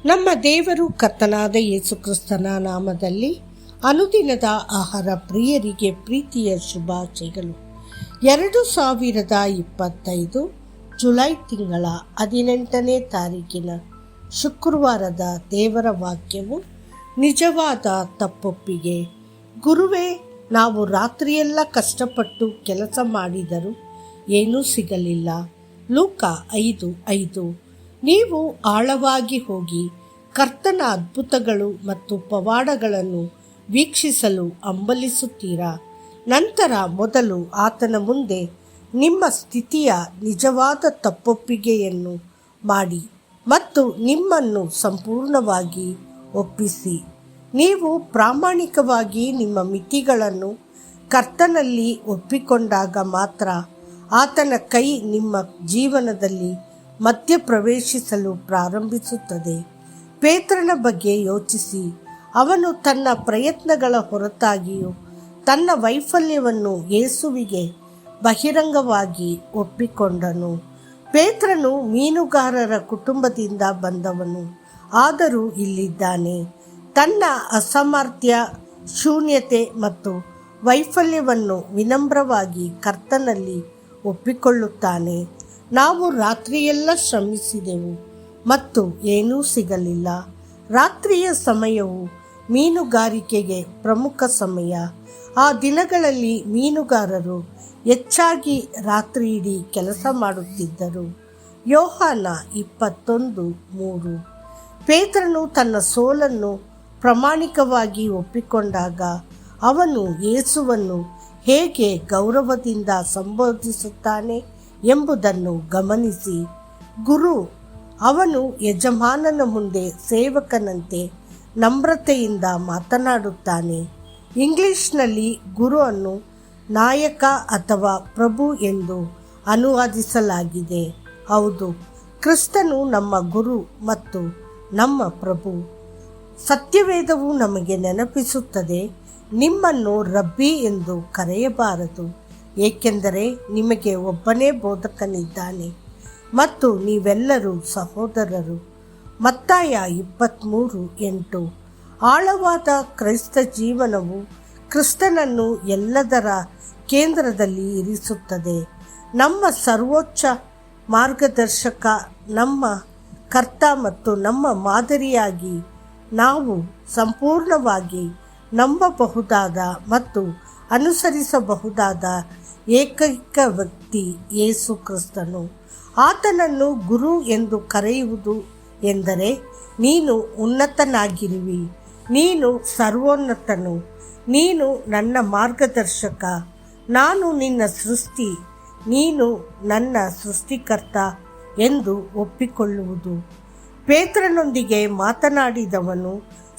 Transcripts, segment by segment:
ನಮ್ಮ ದೇವರು ಕರ್ತನಾದ ಯೇಸು ಕ್ರಿಸ್ತನ ನಾಮದಲ್ಲಿ ಅನುದಿನದ ಆಹಾರ ಪ್ರಿಯರಿಗೆ ಪ್ರೀತಿಯ ಶುಭಾಶಯಗಳು. 2025 ಜುಲೈ ತಿಂಗಳ 18ನೇ ತಾರೀಕಿನ ಶುಕ್ರವಾರದ ದೇವರ ವಾಕ್ಯವು ನಿಜವಾದ ತಪ್ಪೊಪ್ಪಿಗೆ. ಗುರುವೇ, ನಾವು ರಾತ್ರಿಯೆಲ್ಲ ಕಷ್ಟಪಟ್ಟು ಕೆಲಸ ಮಾಡಿದರೂ ಏನೂ ಸಿಗಲಿಲ್ಲ. ಲೂಕ 5:5. ನೀವು ಆಳವಾಗಿ ಹೋಗಿ ಕರ್ತನ ಅದ್ಭುತಗಳು ಮತ್ತು ಪವಾಡಗಳನ್ನು ವೀಕ್ಷಿಸಲು ಹಂಬಲಿಸುತ್ತೀರಾ? ನಂತರ ಮೊದಲು ಆತನ ಮುಂದೆ ನಿಮ್ಮ ಸ್ಥಿತಿಯ ನಿಜವಾದ ತಪ್ಪೊಪ್ಪಿಗೆಯನ್ನು ಮಾಡಿ ಮತ್ತು ನಿಮ್ಮನ್ನು ಸಂಪೂರ್ಣವಾಗಿ ಒಪ್ಪಿಸಿ. ನೀವು ಪ್ರಾಮಾಣಿಕವಾಗಿ ನಿಮ್ಮ ಮಿತಿಗಳನ್ನು ಕರ್ತನಲ್ಲಿ ಒಪ್ಪಿಕೊಂಡಾಗ ಮಾತ್ರ ಆತನ ಕೈ ನಿಮ್ಮ ಜೀವನದಲ್ಲಿ ಮಧ್ಯಪ್ರವೇಶಿಸಲು ಪ್ರಾರಂಭಿಸುತ್ತದೆ. ಪೇತ್ರನ ಬಗ್ಗೆ ಯೋಚಿಸಿ. ಅವನು ತನ್ನ ಪ್ರಯತ್ನಗಳ ಹೊರತಾಗಿಯೂ ತನ್ನ ವೈಫಲ್ಯವನ್ನು ಯೇಸುವಿಗೆ ಬಹಿರಂಗವಾಗಿ ಒಪ್ಪಿಕೊಂಡನು. ಪೇತ್ರನು ಮೀನುಗಾರರ ಕುಟುಂಬದಿಂದ ಬಂದವನು, ಆದರೂ ಇಲ್ಲಿದ್ದಾನೆ. ತನ್ನ ಅಸಾಮರ್ಥ್ಯ, ಶೂನ್ಯತೆ ಮತ್ತು ವೈಫಲ್ಯವನ್ನು ವಿನಮ್ರವಾಗಿ ಕರ್ತನಲ್ಲಿ ಒಪ್ಪಿಕೊಳ್ಳುತ್ತಾನೆ. ನಾವು ರಾತ್ರಿಯೆಲ್ಲ ಶ್ರಮಿಸಿದೆವು ಮತ್ತು ಏನೂ ಸಿಗಲಿಲ್ಲ. ರಾತ್ರಿಯ ಸಮಯವು ಮೀನುಗಾರಿಕೆಗೆ ಪ್ರಮುಖ ಸಮಯ. ಆ ದಿನಗಳಲ್ಲಿ ಮೀನುಗಾರರು ಹೆಚ್ಚಾಗಿ ರಾತ್ರಿಯಿಡೀ ಕೆಲಸ ಮಾಡುತ್ತಿದ್ದರು. ಯೋಹಾನ 21:3. ಪೇತ್ರನು ತನ್ನ ಸೋಲನ್ನು ಪ್ರಾಮಾಣಿಕವಾಗಿ ಒಪ್ಪಿಕೊಂಡಾಗ ಅವನು ಯೇಸುವನ್ನು ಹೇಗೆ ಗೌರವದಿಂದ ಸಂಬೋಧಿಸುತ್ತಾನೆ ಎಂಬುದನ್ನು ಗಮನಿಸಿ. ಗುರು, ಅವನು ಯಜಮಾನನ ಮುಂದೆ ಸೇವಕನಂತೆ ನಮ್ರತೆಯಿಂದ ಮಾತನಾಡುತ್ತಾನೆ. ಇಂಗ್ಲಿಷ್ನಲ್ಲಿ ಗುರು ಅನ್ನು ನಾಯಕ ಅಥವಾ ಪ್ರಭು ಎಂದು ಅನುವಾದಿಸಲಾಗಿದೆ. ಹೌದು, ಕ್ರಿಸ್ತನು ನಮ್ಮ ಗುರು ಮತ್ತು ನಮ್ಮ ಪ್ರಭು. ಸತ್ಯವೇದವು ನಮಗೆ ನೆನಪಿಸುತ್ತದೆ, ನಿಮ್ಮನ್ನು ರಬ್ಬಿ ಎಂದು ಕರೆಯಬಾರದು, ಏಕೆಂದರೆ ನಿಮಗೆ ಒಬ್ಬನೇ ಬೋಧಕನಿದ್ದಾನೆ ಮತ್ತು ನೀವೆಲ್ಲರೂ ಸಹೋದರರು. ಮತ್ತಾಯ 23:8. ಆಳವಾದ ಕ್ರೈಸ್ತ ಜೀವನವು ಕ್ರಿಸ್ತನನ್ನು ಎಲ್ಲದರ ಕೇಂದ್ರದಲ್ಲಿ ಇರಿಸುತ್ತದೆ. ನಮ್ಮ ಸರ್ವೋಚ್ಚ ಮಾರ್ಗದರ್ಶಕ, ನಮ್ಮ ಕರ್ತ ಮತ್ತು ನಮ್ಮ ಮಾದರಿಯಾಗಿ ನಾವು ಸಂಪೂರ್ಣವಾಗಿ ನಂಬಬಹುದಾದ ಮತ್ತು ಅನುಸರಿಸಬಹುದಾದ ಏಕೈಕ ವ್ಯಕ್ತಿ ಯೇಸು ಕ್ರಿಸ್ತನು. ಆತನನ್ನು ಗುರು ಎಂದು ಕರೆಯುವುದು ಎಂದರೆ ನೀನು ಉನ್ನತನಾಗಿರುವಿ, ನೀನು ಸರ್ವೋನ್ನತನು, ನೀನು ನನ್ನ ಮಾರ್ಗದರ್ಶಕ, ನಾನು ನಿನ್ನ ಸೃಷ್ಟಿ, ನೀನು ನನ್ನ ಸೃಷ್ಟಿಕರ್ತ ಎಂದು ಒಪ್ಪಿಕೊಳ್ಳುವುದು. ಪೇತ್ರನೊಂದಿಗೆ ಮಾತನಾಡಿದವನು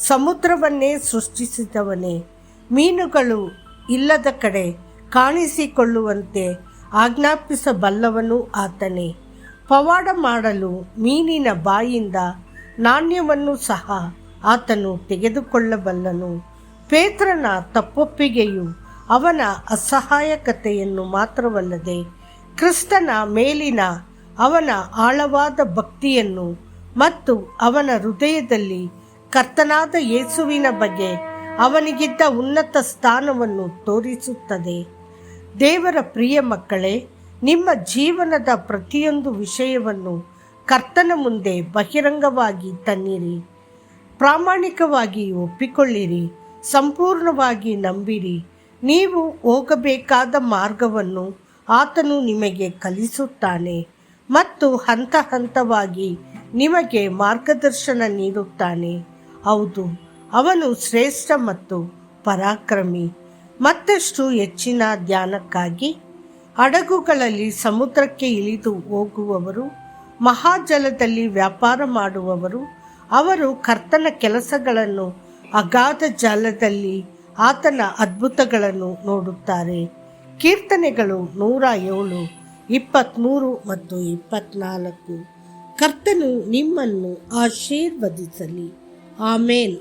ಸಮುದ್ರವನ್ನೇ ಸೃಷ್ಟಿಸಿದವನೇ. ಮೀನುಗಳು ಇಲ್ಲದ ಕಡೆ ಕಾಣಿಸಿಕೊಳ್ಳುವಂತೆ ಆಜ್ಞಾಪಿಸಬಲ್ಲವನು ಆತನೇ. ಪವಾಡ ಮಾಡಲು ಮೀನಿನ ಬಾಯಿಂದ ನಾಣ್ಯವನ್ನು ಸಹ ಆತನು ತೆಗೆದುಕೊಳ್ಳಬಲ್ಲನು. ಪೇತ್ರನ ತಪ್ಪೊಪ್ಪಿಗೆಯು ಅವನ ಅಸಹಾಯಕತೆಯನ್ನು ಮಾತ್ರವಲ್ಲದೆ ಕ್ರಿಸ್ತನ ಮೇಲಿನ ಅವನ ಆಳವಾದ ಭಕ್ತಿಯನ್ನು ಮತ್ತು ಅವನ ಹೃದಯದಲ್ಲಿ ಕರ್ತನಾದ ಯೇಸುವಿನ ಬಗ್ಗೆ ಅವನಿಗಿದ್ದ ಉನ್ನತ ಸ್ಥಾನವನ್ನು ತೋರಿಸುತ್ತದೆ. ದೇವರ ಪ್ರಿಯ ಮಕ್ಕಳೇ, ನಿಮ್ಮ ಜೀವನದ ಪ್ರತಿಯೊಂದು ವಿಷಯವನ್ನು ಕರ್ತನ ಮುಂದೆ ಬಹಿರಂಗವಾಗಿ ತನ್ನಿರಿ. ಪ್ರಾಮಾಣಿಕವಾಗಿ ಒಪ್ಪಿಕೊಳ್ಳಿರಿ, ಸಂಪೂರ್ಣವಾಗಿ ನಂಬಿರಿ. ನೀವು ಹೋಗಬೇಕಾದ ಮಾರ್ಗವನ್ನು ಆತನು ನಿಮಗೆ ಕಲಿಸುತ್ತಾನೆ ಮತ್ತು ಹಂತ ಹಂತವಾಗಿ ನಿಮಗೆ ಮಾರ್ಗದರ್ಶನ ನೀಡುತ್ತಾನೆ. ಹೌದು, ಅವನು ಶ್ರೇಷ್ಠ ಮತ್ತು ಪರಾಕ್ರಮಿ. ಮತ್ತಷ್ಟು ಹೆಚ್ಚಿನ ಧ್ಯಾನಕ್ಕಾಗಿ ಹಡಗುಗಳಲ್ಲಿ ಸಮುದ್ರಕ್ಕೆ ಇಳಿದು ಹೋಗುವವರು, ಮಹಾಜಲದಲ್ಲಿ ವ್ಯಾಪಾರ ಮಾಡುವವರು, ಅವರು ಕರ್ತನ ಕೆಲಸಗಳನ್ನು, ಅಗಾಧ ಜಾಲದಲ್ಲಿ ಆತನ ಅದ್ಭುತಗಳನ್ನು ನೋಡುತ್ತಾರೆ. ಕೀರ್ತನೆಗಳು 107, 23 ಮತ್ತು 24. ಕರ್ತನು ನಿಮ್ಮನ್ನು ಆಶೀರ್ವದಿಸಲಿ. ಆಮೇನ್.